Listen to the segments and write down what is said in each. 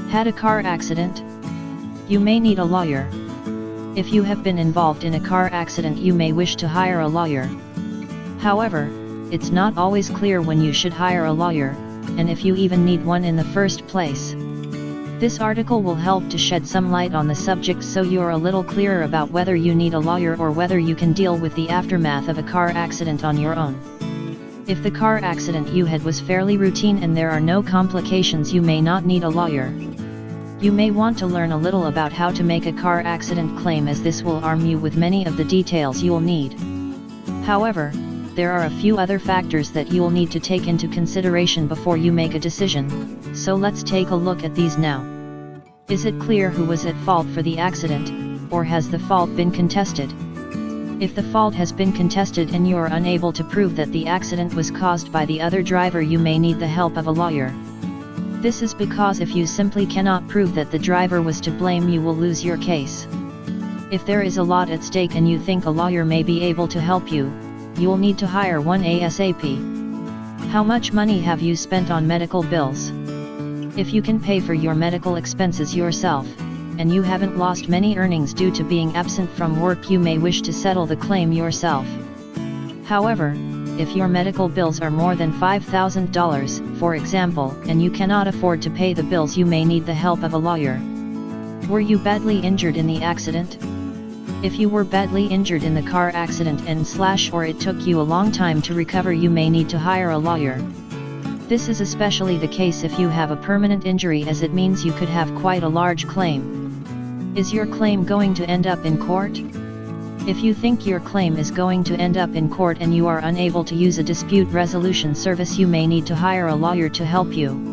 Had a car accident? You may need a lawyer. If you have been involved in a car accident, you may wish to hire a lawyer. However, it's not always clear when you should hire a lawyer, and if you even need one in the first place. This article will help to shed some light on the subject so you're a little clearer about whether you need a lawyer or whether you can deal with the aftermath of a car accident on your own. If the car accident you had was fairly routine and there are no complications, you may not need a lawyer. You may want to learn a little about how to make a car accident claim, as this will arm you with many of the details you'll need. However, there are a few other factors that you'll need to take into consideration before you make a decision, so let's take a look at these now. Is it clear who was at fault for the accident, or has the fault been contested? If the fault has been contested and you're unable to prove that the accident was caused by the other driver, you may need the help of a lawyer. This is because if you simply cannot prove that the driver was to blame, you will lose your case. If there is a lot at stake and you think a lawyer may be able to help you, you'll need to hire one ASAP. How much money have you spent on medical bills? If you can pay for your medical expenses yourself, and you haven't lost many earnings due to being absent from work, you may wish to settle the claim yourself. However, if your medical bills are more than $5,000, for example, and you cannot afford to pay the bills, you may need the help of a lawyer. Were you badly injured in the accident? If you were badly injured in the car accident or it took you a long time to recover, you may need to hire a lawyer. This is especially the case if you have a permanent injury, as it means you could have quite a large claim. Is your claim going to end up in court? If you think your claim is going to end up in court and you are unable to use a dispute resolution service, you may need to hire a lawyer to help you.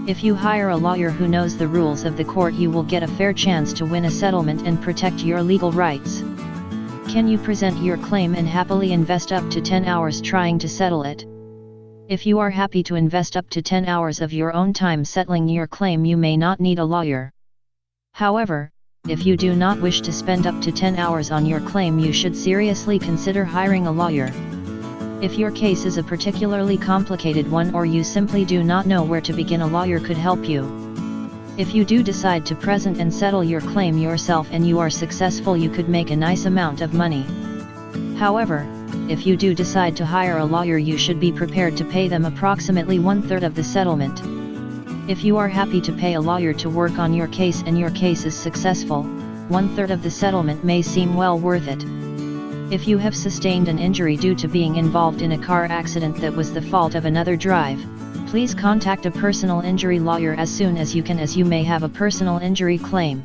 If you hire a lawyer who knows the rules of the court, you will get a fair chance to win a settlement and protect your legal rights. Can you present your claim and happily invest up to 10 hours trying to settle it? If you are happy to invest up to 10 hours of your own time settling your claim, you may not need a lawyer. However, if you do not wish to spend up to 10 hours on your claim, you should seriously consider hiring a lawyer. If your case is a particularly complicated one, or you simply do not know where to begin, a lawyer could help you. If you do decide to present and settle your claim yourself and you are successful, you could make a nice amount of money. However, if you do decide to hire a lawyer, you should be prepared to pay them approximately 1/3 of the settlement. If you are happy to pay a lawyer to work on your case and your case is successful, 1/3 of the settlement may seem well worth it. If you have sustained an injury due to being involved in a car accident that was the fault of another driver, please contact a personal injury lawyer as soon as you can, as you may have a personal injury claim.